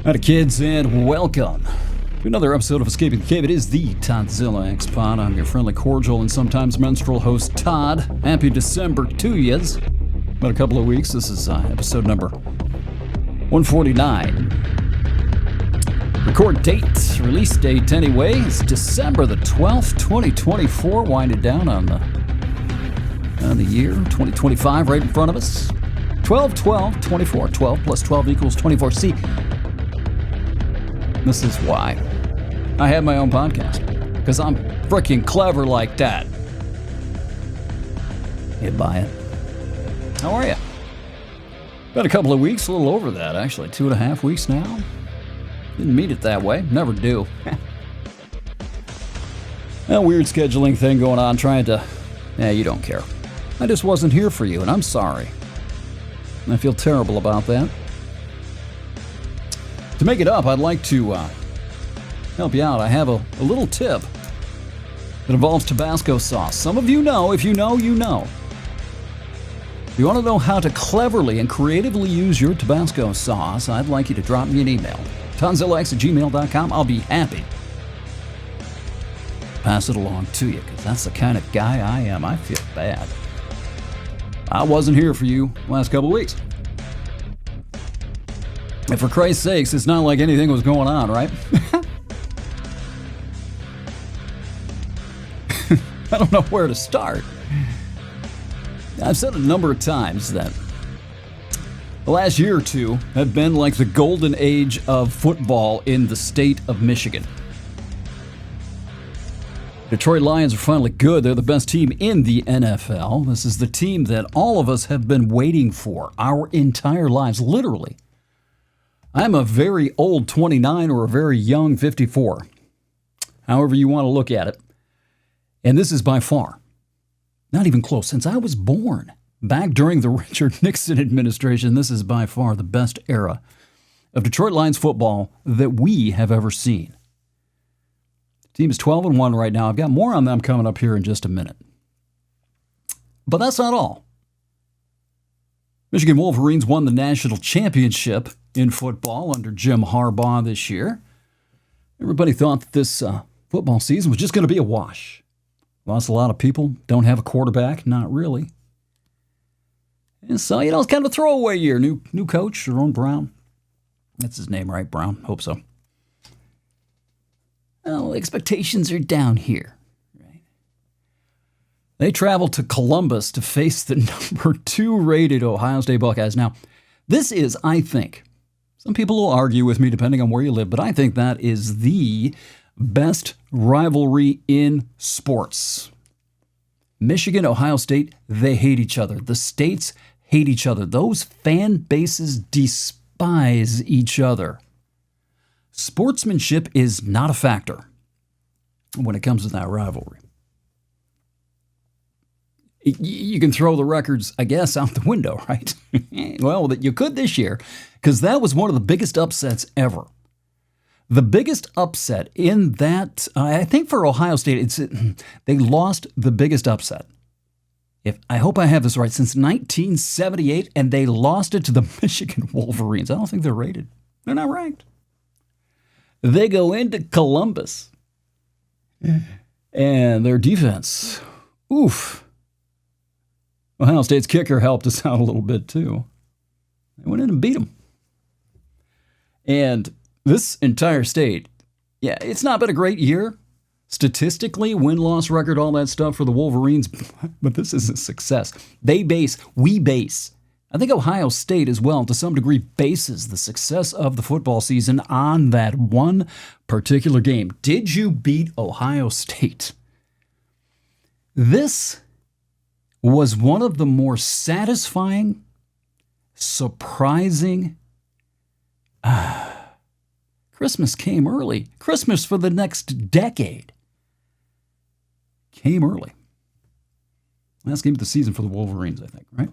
Howdy kids, and welcome to another episode of Escaping the Cave. It is the Toddzilla X-Pod. I'm your friendly, cordial, and sometimes menstrual host, Todd. Happy December to yous. About a couple of weeks. This is episode number 149. Record date, release date anyway, is December the 12th, 2024. Winding down on the year 2025 right in front of us. 12, 12, 24. 12 plus 12 equals 24. See, this is why I have my own podcast, because I'm freaking clever like that. You buy it? How are you? Been a couple of weeks, a little over that actually, 2.5 weeks now. Didn't mean it that way, never do. A weird scheduling thing going on, trying to, you don't care. I just wasn't here for you, and I'm sorry. I feel terrible about that. To make it up, I'd like to help you out. I have a little tip that involves Tabasco sauce. Some of you know. If you know, you know. If you want to know how to cleverly and creatively use your Tabasco sauce, I'd like you to drop me an email. ToddZillaX@gmail.com. I'll be happy to pass it along to you, because that's the kind of guy I am. I feel bad. I wasn't here for you last couple of weeks. And for Christ's sakes, it's not like anything was going on, right? I don't know where to start. I've said a number of times that the last year or two have been like the golden age of football in the state of Michigan. Detroit Lions are finally good. They're the best team in the NFL. This is the team that all of us have been waiting for our entire lives, literally. I'm a very old 29 or a very young 54, however you want to look at it. And this is by far, not even close, since I was born back during the Richard Nixon administration, this is by far the best era of Detroit Lions football that we have ever seen. The team is 12-1 right now. I've got more on them coming up here in just a minute. But that's not all. Michigan Wolverines won the national championship in football under Jim Harbaugh this year. Everybody thought that this football season was just going to be a wash. Lost a lot of people. Don't have a quarterback. Not really. And so, it's kind of a throwaway year. New coach, Jerome Brown. That's his name, right? Brown. Hope so. Well, expectations are down here. Right? They traveled to Columbus to face the number 2 rated Ohio State Buckeyes. Now, this is, I think, some people will argue with me depending on where you live, but I think that is the best rivalry in sports. Michigan, Ohio State, they hate each other. The states hate each other. Those fan bases despise each other. Sportsmanship is not a factor when it comes to that rivalry. You can throw the records, I guess, out the window, right? Well, you could this year, because that was one of the biggest upsets ever. The biggest upset in that, I think for Ohio State, they lost the biggest upset. I hope I have this right, since 1978, and they lost it to the Michigan Wolverines. I don't think they're rated. They're not ranked. They go into Columbus, and their defense, oof. Ohio State's kicker helped us out a little bit, too. They went in and beat them. And this entire state, it's not been a great year. Statistically, win-loss record, all that stuff for the Wolverines, but this is a success. We base. I think Ohio State as well, to some degree, bases the success of the football season on that one particular game. Did you beat Ohio State? This was one of the more satisfying, surprising. Christmas came early. Christmas for the next decade came early. Last game of the season for the Wolverines, I think, right?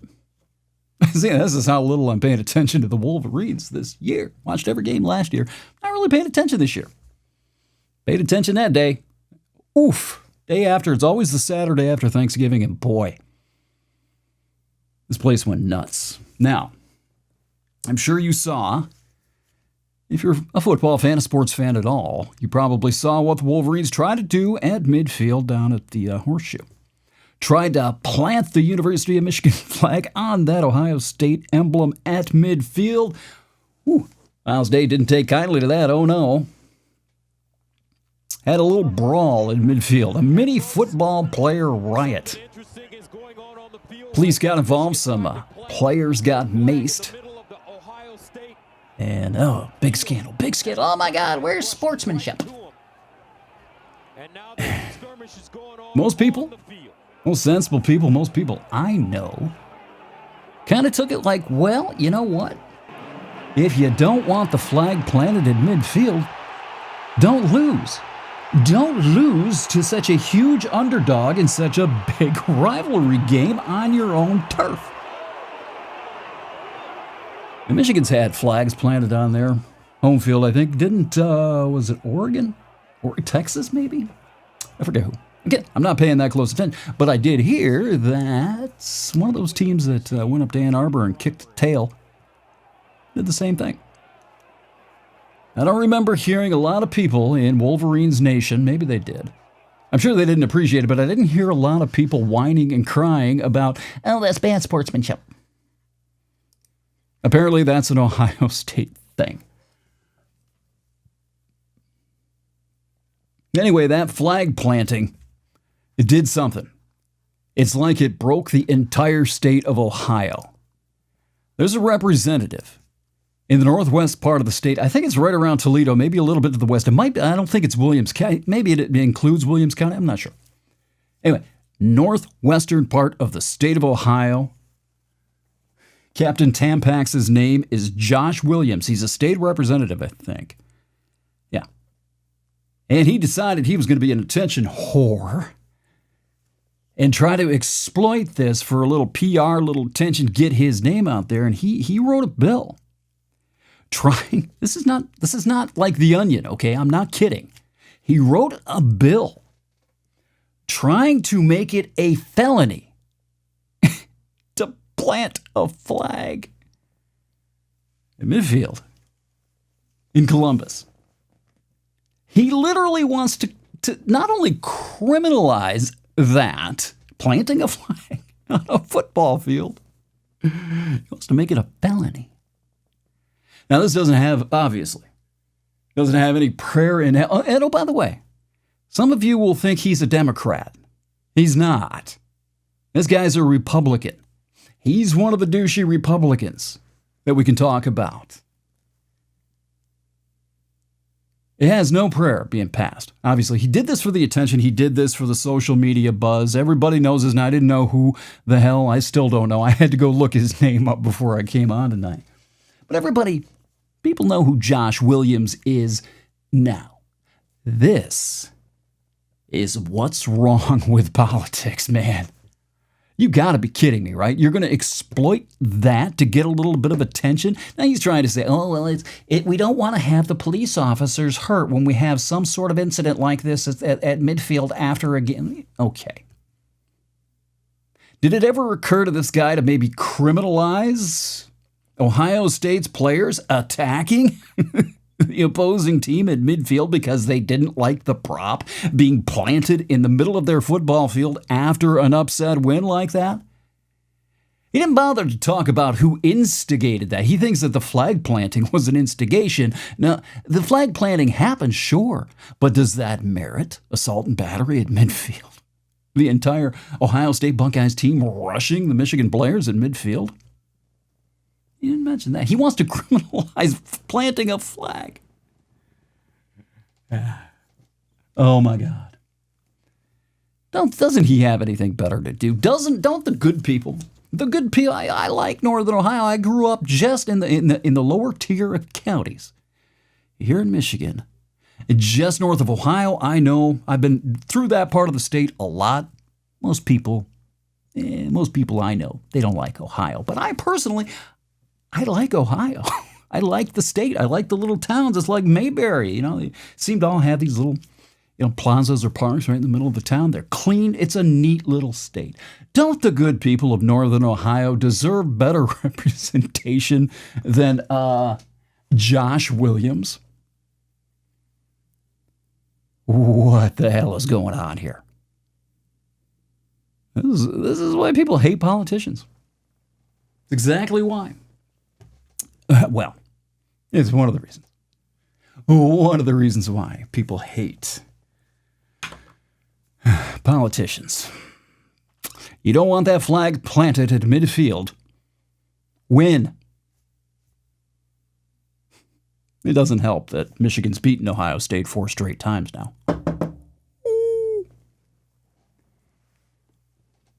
See, this is how little I'm paying attention to the Wolverines this year. Watched every game last year. Not really paying attention this year. Paid attention that day. Oof. Day after. It's always the Saturday after Thanksgiving, and boy, this place went nuts. Now, I'm sure you saw If you're a football fan, a sports fan at all, you probably saw what the Wolverines tried to do at midfield down at the Horseshoe. Tried to plant the University of Michigan flag on that Ohio State emblem at midfield. Ohio State didn't take kindly to that, oh no. Had a little brawl in midfield, a mini football player riot. Police got involved, some players got maced. And, big scandal, big scandal. Oh, my God, where's sportsmanship? Most people, most sensible people, most people I know kind of took it like, well, you know what? If you don't want the flag planted in midfield, don't lose. Don't lose to such a huge underdog in such a big rivalry game on your own turf. And Michigan's had flags planted on their home field, I think. Was it Oregon? Or Texas, maybe? I forget who. Again, I'm not paying that close attention, but I did hear that one of those teams that went up to Ann Arbor and kicked the tail did the same thing. I don't remember hearing a lot of people in Wolverines Nation, maybe they did. I'm sure they didn't appreciate it, but I didn't hear a lot of people whining and crying about, oh, that's bad sportsmanship. Apparently, that's an Ohio State thing. Anyway, that flag planting, it did something. It's like it broke the entire state of Ohio. There's a representative in the northwest part of the state. I think it's right around Toledo, maybe a little bit to the west. It might be, I don't think it's Williams County. Maybe it includes Williams County. I'm not sure. Anyway, northwestern part of the state of Ohio. Captain Tampax's name is Josh Williams. He's a state representative, I think. Yeah. And he decided he was going to be an attention whore and try to exploit this for a little PR, little attention, get his name out there. And he wrote a bill trying, this is not like The Onion, okay? I'm not kidding. He wrote a bill trying to make it a felony to plant a flag in midfield in Columbus. He literally wants to not only criminalize that, planting a flag on a football field, he wants to make it a felony. Now, this doesn't have any prayer in it. And, oh, by the way, some of you will think he's a Democrat. He's not. This guy's a Republican. He's one of the douchey Republicans that we can talk about. It has no prayer being passed. Obviously, he did this for the attention. He did this for the social media buzz. Everybody knows his name. I didn't know who the hell. I still don't know. I had to go look his name up before I came on tonight. But people know who Josh Williams is now. This is what's wrong with politics, man. You got to be kidding me, right? You're going to exploit that to get a little bit of attention? Now he's trying to say, oh, well, we don't want to have the police officers hurt when we have some sort of incident like this at midfield after a game. Okay. Did it ever occur to this guy to maybe criminalize Ohio State's players attacking the opposing team at midfield because they didn't like the prop being planted in the middle of their football field after an upset win like that? He didn't bother to talk about who instigated that. He thinks that the flag planting was an instigation. Now, the flag planting happened, sure, but does that merit assault and battery at midfield? The entire Ohio State Buckeyes team rushing the Michigan players at midfield? He didn't mention that. He wants to criminalize planting a flag. Oh, my God. Doesn't he have anything better to do? Don't the good people, I like Northern Ohio. I grew up just in the lower tier of counties here in Michigan. Just north of Ohio, I know. I've been through that part of the state a lot. Most people I know, they don't like Ohio. But I like Ohio. I like the state. I like the little towns. It's like Mayberry. They seem to all have these little, plazas or parks right in the middle of the town. They're clean. It's a neat little state. Don't the good people of Northern Ohio deserve better representation than Josh Williams. What the hell is going on here? This is why people hate politicians. It's exactly why. Well, it's one of the reasons. One of the reasons why people hate politicians. You don't want that flag planted at midfield. Win. It doesn't help that Michigan's beaten Ohio State 4 straight times now.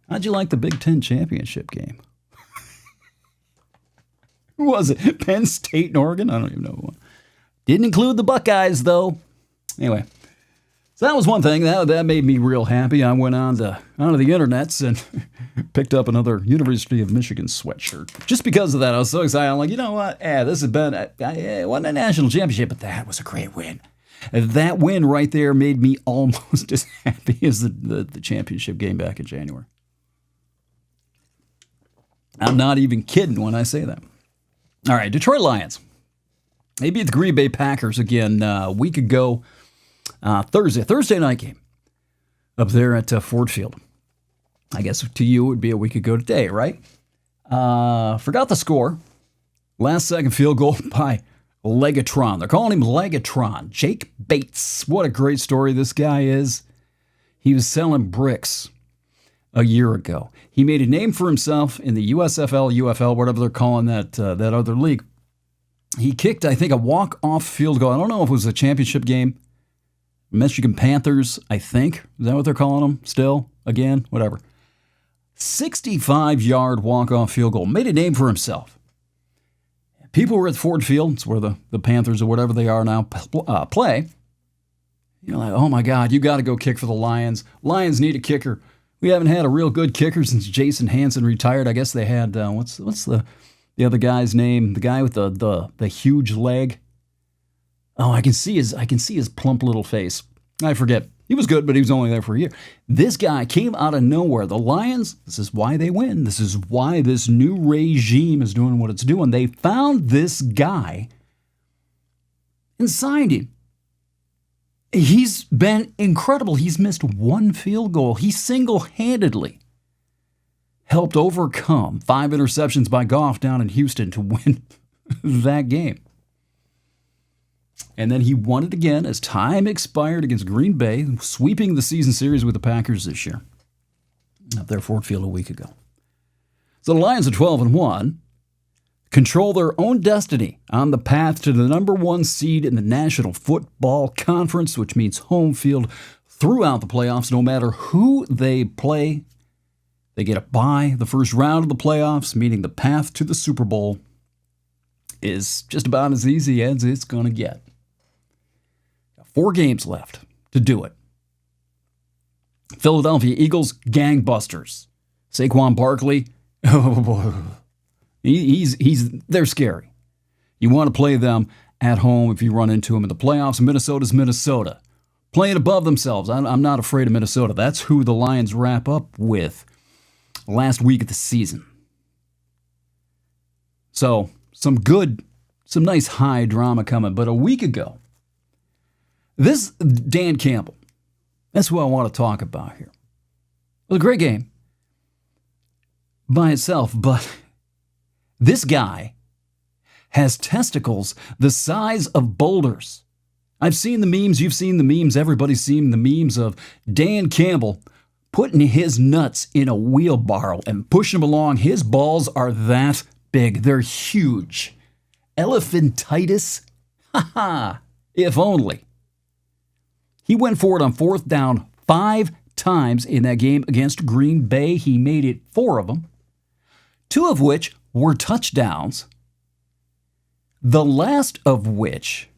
How'd you like the Big Ten championship game? Who was it? Penn State and Oregon? I don't even know. Didn't include the Buckeyes, though. Anyway, so that was one thing. That made me real happy. I went onto the internets and picked up another University of Michigan sweatshirt. Just because of that, I was so excited. I'm like, you know what? This has been, it wasn't a national championship, but that was a great win. That win right there made me almost as happy as the championship game back in January. I'm not even kidding when I say that. All right, Detroit Lions. They beat the Green Bay Packers again a week ago. Thursday night game up there at Ford Field. I guess to you it would be a week ago today, right? Forgot the score. Last second field goal by Legatron. They're calling him Legatron. Jake Bates. What a great story this guy is. He was selling bricks a year ago. He made a name for himself in the USFL, UFL, whatever they're calling that other league. He kicked, I think, a walk-off field goal. I don't know if it was a championship game. Michigan Panthers, I think. Is that what they're calling them still? Again? Whatever. 65-yard walk-off field goal. Made a name for himself. People were at Ford Field. It's where the Panthers or whatever they are now play. You're like, oh my God, you got to go kick for the Lions. Lions need a kicker. We haven't had a real good kicker since Jason Hansen retired. I guess they had, what's the other guy's name? The guy with the huge leg. Oh, I can see his plump little face. I forget. He was good, but he was only there for a year. This guy came out of nowhere. The Lions, this is why they win. This is why this new regime is doing what it's doing. They found this guy and signed him. He's been incredible. He's missed one field goal. He single-handedly helped overcome 5 interceptions by Goff down in Houston to win that game. And then he won it again as time expired against Green Bay, sweeping the season series with the Packers this year. Up there, Ford Field a week ago. So the Lions are 12-1, control their own destiny on the path to the number 1 seed in the National Football Conference, which means home field throughout the playoffs. No matter who they play, they get a bye the first round of the playoffs, meaning the path to the Super Bowl is just about as easy as it's going to get. 4 games left to do it. Philadelphia Eagles, gangbusters. Saquon Barkley, oh boy. They're scary. You want to play them at home if you run into them in the playoffs. Minnesota's Minnesota. Playing above themselves. I'm not afraid of Minnesota. That's who the Lions wrap up with last week of the season. So, some nice high drama coming. But a week ago, this Dan Campbell, that's who I want to talk about here. It was a great game by itself, but this guy has testicles the size of boulders. I've seen the memes. You've seen the memes. Everybody's seen the memes of Dan Campbell putting his nuts in a wheelbarrow and pushing them along. His balls are that big. They're huge. Elephantitis? Ha-ha. If only. He went for it on 4th down 5 times in that game against Green Bay. He made it 4 of them, 2 of which were touchdowns, the last of which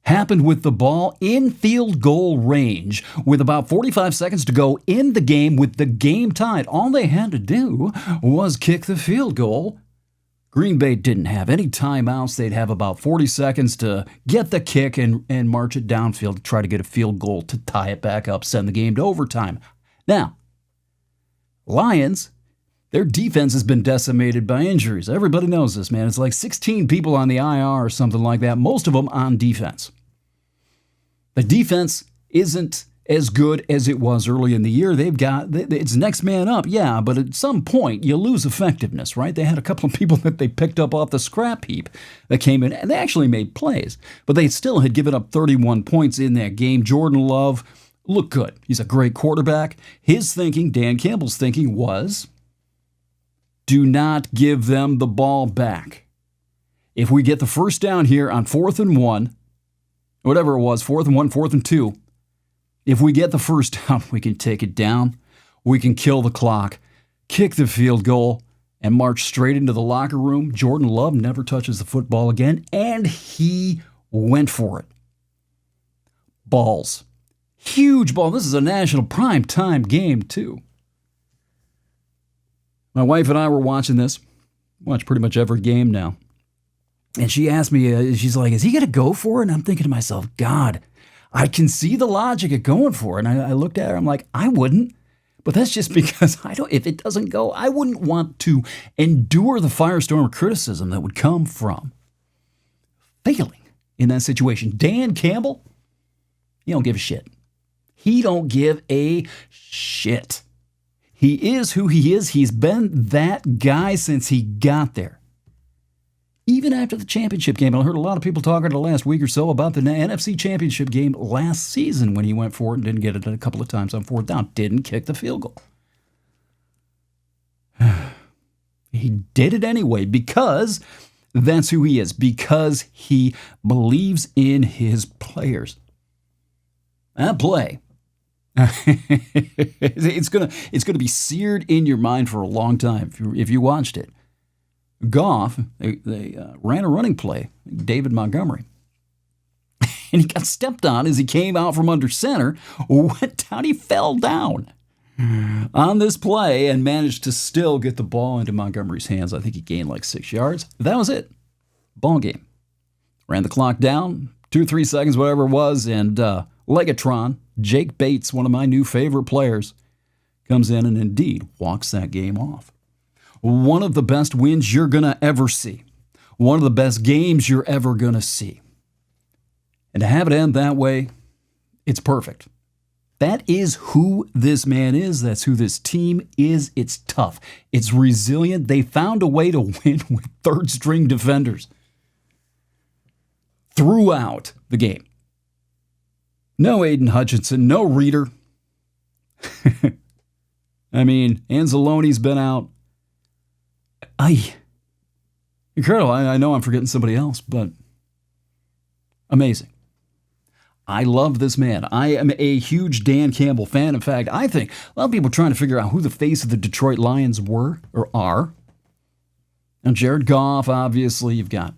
happened with the ball in field goal range with about 45 seconds to go in the game with the game tied. All they had to do was kick the field goal. Green Bay didn't have any timeouts. They'd have about 40 seconds to get the kick and march it downfield to try to get a field goal to tie it back up, send the game to overtime. Now, Lions Their defense has been decimated by injuries. Everybody knows this, man. It's like 16 people on the IR or something like that, most of them on defense. The defense isn't as good as it was early in the year. It's next man up, yeah, but at some point you lose effectiveness, right? They had a couple of people that they picked up off the scrap heap that came in, and they actually made plays, but they still had given up 31 points in that game. Jordan Love looked good. He's a great quarterback. His thinking, Dan Campbell's thinking was, do not give them the ball back. If we get the first down here on 4th and 1, whatever it was, 4th and 1, 4th and 2, if we get the first down, we can take it down, we can kill the clock, kick the field goal, and march straight into the locker room. Jordan Love never touches the football again, and he went for it. Balls. Huge ball. This is a national primetime game, too. My wife and I were watching this. Watch pretty much every game now. And she asked me, she's like, is he going to go for it? And I'm thinking to myself, God, I can see the logic of going for it. And I looked at her, I'm like, I wouldn't. But that's just because if it doesn't go, I wouldn't want to endure the firestorm of criticism that would come from failing in that situation. Dan Campbell, he don't give a shit. He don't give a shit. He is who he is. He's been that guy since he got there. Even after the championship game, I heard a lot of people talking the last week or so about the NFC championship game last season when he went for it and didn't get it a couple of times on 4th down. Didn't kick the field goal. He did it anyway because that's who he is, because he believes in his players. That play, it's gonna be seared in your mind for a long time if you watched it. Goff, they ran a running play, David Montgomery, and he got stepped on as he came out from under center, went down, he fell down on this play and managed to still get the ball into Montgomery's hands. I think he gained like 6 yards. That was it. Ball game. Ran the clock down, 2 or 3 seconds, whatever it was, and Legatron, Jake Bates, one of my new favorite players, comes in and indeed walks that game off. One of the best wins you're going to ever see. One of the best games you're ever going to see. And to have it end that way, it's perfect. That is who this man is. That's who this team is. It's tough. It's resilient. They found a way to win with third-string defenders throughout the game. No Aiden Hutchinson, no Reader. I mean, Anzalone's been out. Incredible. I know I'm forgetting somebody else, but amazing. I love this man. I am a huge Dan Campbell fan. In fact, I think a lot of people are trying to figure out who the face of the Detroit Lions were or are. Now, Jared Goff, obviously. You've got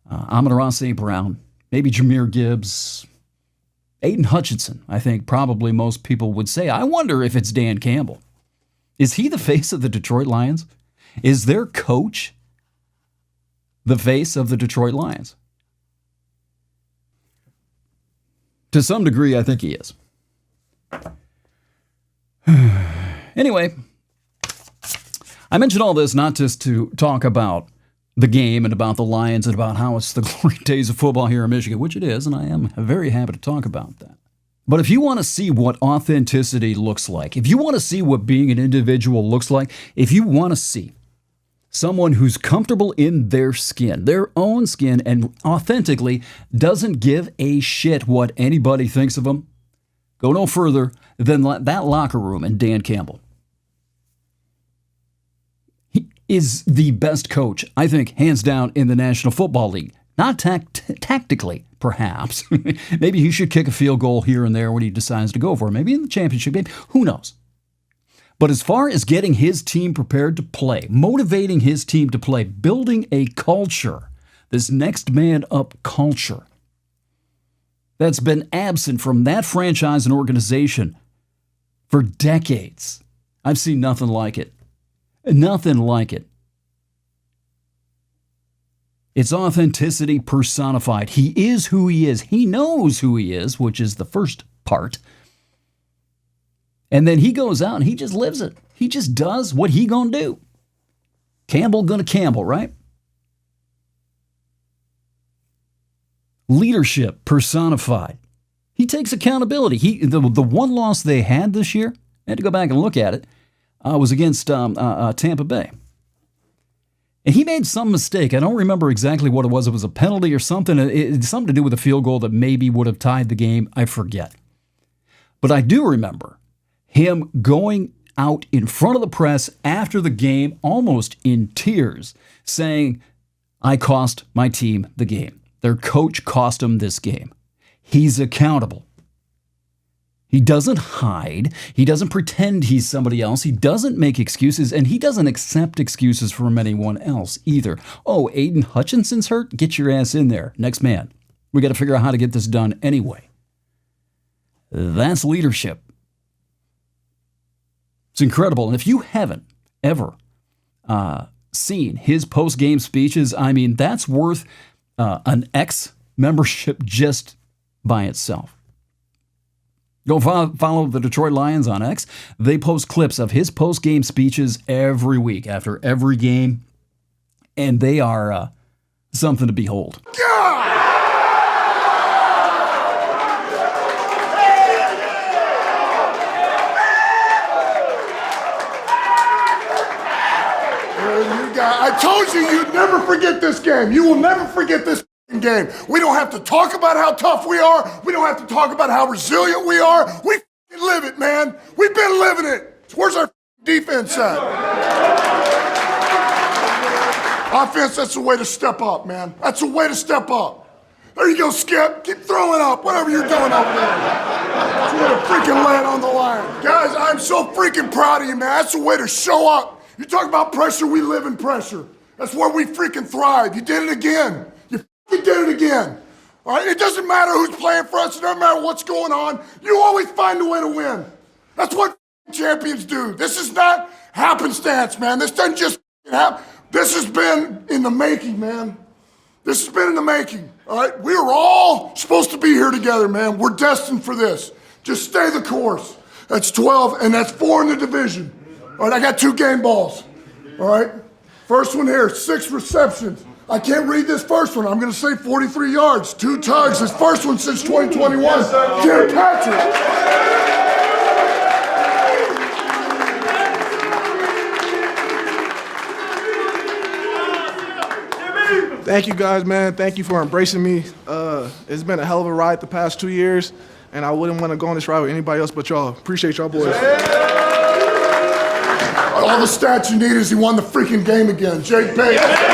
Amon-Ra St. Brown, maybe Jahmyr Gibbs, Aiden Hutchinson, I think probably most people would say. I wonder if it's Dan Campbell. Is he the face of the Detroit Lions? Is their coach the face of the Detroit Lions? To some degree, I think he is. Anyway, I mentioned all this not just to talk about the game and about the Lions and about how it's the glory days of football here in Michigan, which it is, and I am very happy to talk about that. But if you want to see what authenticity looks like, if you want to see what being an individual looks like, if you want to see someone who's comfortable in their skin, their own skin, and authentically doesn't give a shit what anybody thinks of them, go no further than that locker room and Dan Campbell. He is the best coach, I think, hands down, in the National Football League. Not tactically, perhaps. Maybe he should kick a field goal here and there when he decides to go for it. Maybe in the championship game. Who knows? But as far as getting his team prepared to play, motivating his team to play, building a culture, this next man up culture that's been absent from that franchise and organization for decades. I've seen nothing like it. Nothing like it. It's authenticity personified. He is who he is. He knows who he is, which is the first part. And then he goes out and he just lives it. He just does what he gonna do. Campbell gonna Campbell, right? Leadership personified. He takes accountability. The one loss they had this year, I had to go back and look at it, was against Tampa Bay. And he made some mistake. I don't remember exactly what it was. It was a penalty or something. It's something to do with a field goal that maybe would have tied the game. I forget. But I do remember him going out in front of the press after the game, almost in tears, saying, I cost my team the game. Their coach cost him this game. He's accountable. He doesn't hide. He doesn't pretend he's somebody else. He doesn't make excuses, and he doesn't accept excuses from anyone else either. Oh, Aiden Hutchinson's hurt? Get your ass in there. Next man. We got to figure out how to get this done anyway. That's leadership. It's incredible. And if you haven't ever seen his post-game speeches, I mean, that's worth an X membership just by itself. Go follow the Detroit Lions on X. They post clips of his post-game speeches every week after every game, and they are something to behold. I told you you'd never forget this game. You will never forget this game. We don't have to talk about how tough we are. We don't have to talk about how resilient we are. We live it, man. We've been living it. Where's our defense at? Offense, that's the way to step up, man. That's the way to step up. There you go, Skip. Keep throwing up, whatever you're doing over there. That's the way to freaking lay it on the line. Guys, I'm so freaking proud of you, man. That's the way to show up. You talk about pressure, we live in pressure. That's where we freaking thrive. You did it again. You did it again. All right? It doesn't matter who's playing for us. It doesn't matter what's going on. You always find a way to win. That's what champions do. This is not happenstance, man. This doesn't just happen. This has been in the making, man. This has been in the making. All right? We are all supposed to be here together, man. We're destined for this. Just stay the course. That's 12, and that's 4 in the division. All right, I got 2 game balls. All right? First one here, 6 receptions. I can't read this first one. I'm going to say 43 yards, 2 tugs. His first one since 2021. Jared Patrick. Thank you guys, man. Thank you for embracing me. It's been a hell of a ride the past 2 years, and I wouldn't want to go on this ride with anybody else but y'all. Appreciate y'all boys. All the stats you need is he won the freaking game again. Jake Bates. Hey,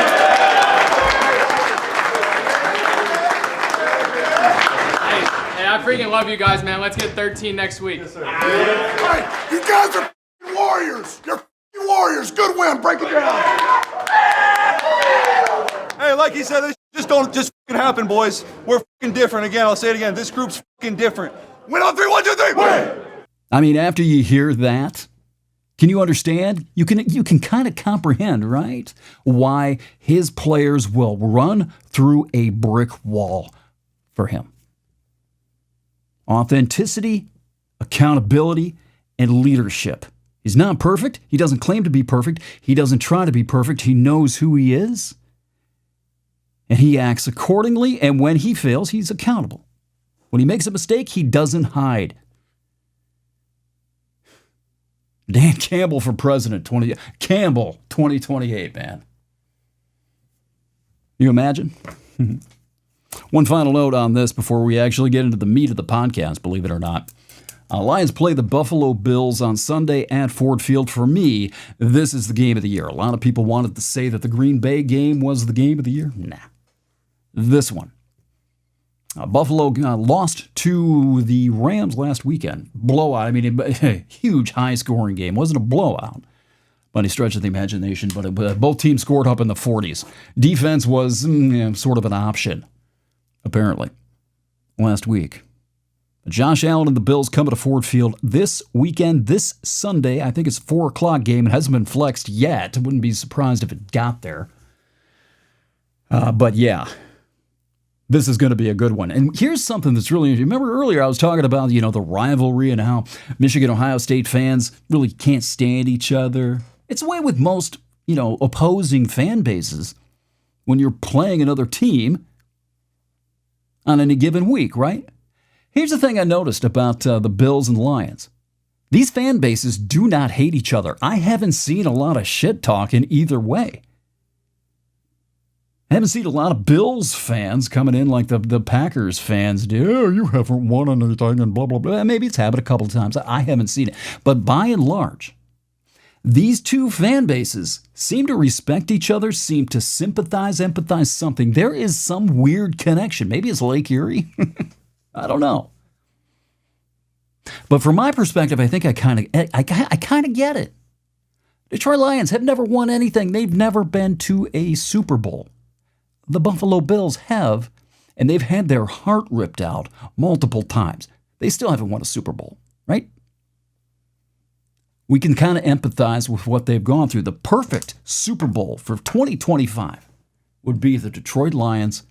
I freaking love you guys, man. Let's get 13 next week. Yes, sir. Hey, you guys are warriors. You're warriors. Good win. Break it down. Hey, like he said, this just don't just happen, boys. We're different. Again, I'll say it again. This group's different. Win on 3, 1, 2, 3. Win. I mean, after you hear that, can you understand? You can kind of comprehend, right? Why his players will run through a brick wall for him. Authenticity, accountability, and leadership. He's not perfect. He doesn't claim to be perfect. He doesn't try to be perfect. He knows who he is. And he acts accordingly. And when he fails, he's accountable. When he makes a mistake, he doesn't hide. Dan Campbell for president, 2028, man. You imagine? One final note on this before we actually get into the meat of the podcast, believe it or not. Lions play the Buffalo Bills on Sunday at Ford Field. For me, this is the game of the year. A lot of people wanted to say that the Green Bay game was the game of the year. Nah. This one. Buffalo lost to the Rams last weekend. Blowout. I mean, a huge high-scoring game. Wasn't a blowout by any stretch of the imagination, but both teams scored up in the 40s. Defense was sort of an option, apparently, last week. Josh Allen and the Bills coming to Ford Field this weekend, this Sunday. I think it's a 4 o'clock game. It hasn't been flexed yet. I wouldn't be surprised if it got there. But yeah. This is going to be a good one. And here's something that's really interesting. Remember earlier I was talking about, the rivalry and how Michigan, Ohio State fans really can't stand each other. It's the way with most opposing fan bases when you're playing another team on any given week, right? Here's the thing I noticed about the Bills and Lions. These fan bases do not hate each other. I haven't seen a lot of shit talk in either way. I haven't seen a lot of Bills fans coming in like the Packers fans do. Oh, you haven't won anything and blah, blah, blah. Maybe it's happened a couple of times. I haven't seen it. But by and large, these two fan bases seem to respect each other, seem to sympathize, empathize something. There is some weird connection. Maybe it's Lake Erie. I don't know. But from my perspective, I think I kind of get it. Detroit Lions have never won anything. They've never been to a Super Bowl. The Buffalo Bills have, and they've had their heart ripped out multiple times. They still haven't won a Super Bowl, right? We can kind of empathize with what they've gone through. The perfect Super Bowl for 2025 would be the Detroit Lions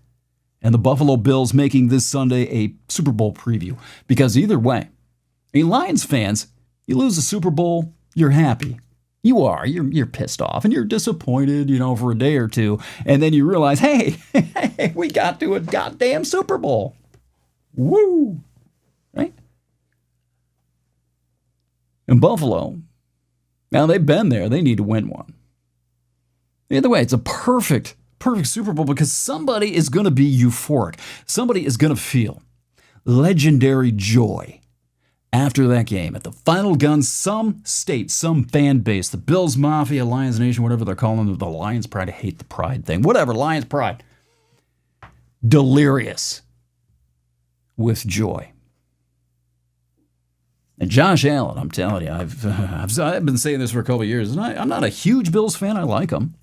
and the Buffalo Bills making this Sunday a Super Bowl preview. Because either way, Lions fans, you lose a Super Bowl, you're happy. You are. You're pissed off and you're disappointed, for a day or two. And then you realize, hey, we got to a goddamn Super Bowl. Woo! Right? And Buffalo, now they've been there. They need to win one. Either way, it's a perfect Super Bowl because somebody is going to be euphoric. Somebody is going to feel legendary joy after that game, at the final gun, some state, some fan base, the Bills Mafia, Lions Nation, whatever they're calling them, the Lions Pride, I hate the pride thing, whatever, Lions Pride, delirious with joy. And Josh Allen, I'm telling you, I've been saying this for a couple of years, and I'm not a huge Bills fan, I like him,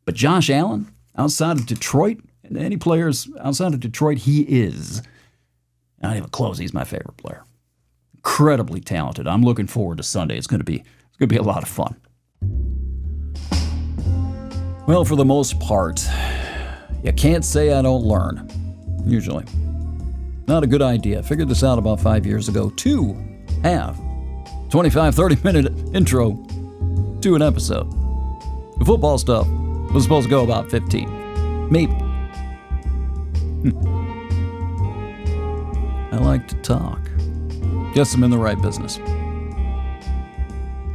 but Josh Allen, outside of Detroit, and any players outside of Detroit, he is, not even close, he's my favorite player. Incredibly talented. I'm looking forward to Sunday. It's going to be a lot of fun. Well, for the most part, you can't say I don't learn. Usually. Not a good idea. I figured this out about 5 years ago to have 25, 30-minute intro to an episode. The football stuff was supposed to go about 15. Maybe. I like to talk. Guess I'm in the right business.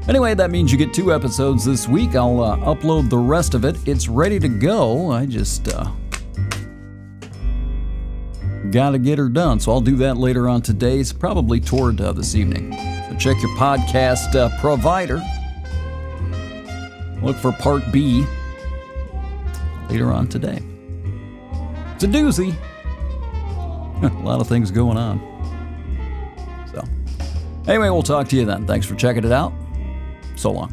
Anyway, that means you get 2 episodes this week. I'll upload the rest of it. It's ready to go. I just gotta get her done. So I'll do that later on today. It's probably toward this evening. So check your podcast provider. Look for part B later on today. It's a doozy. A lot of things going on. So, anyway, we'll talk to you then. Thanks for checking it out. So long.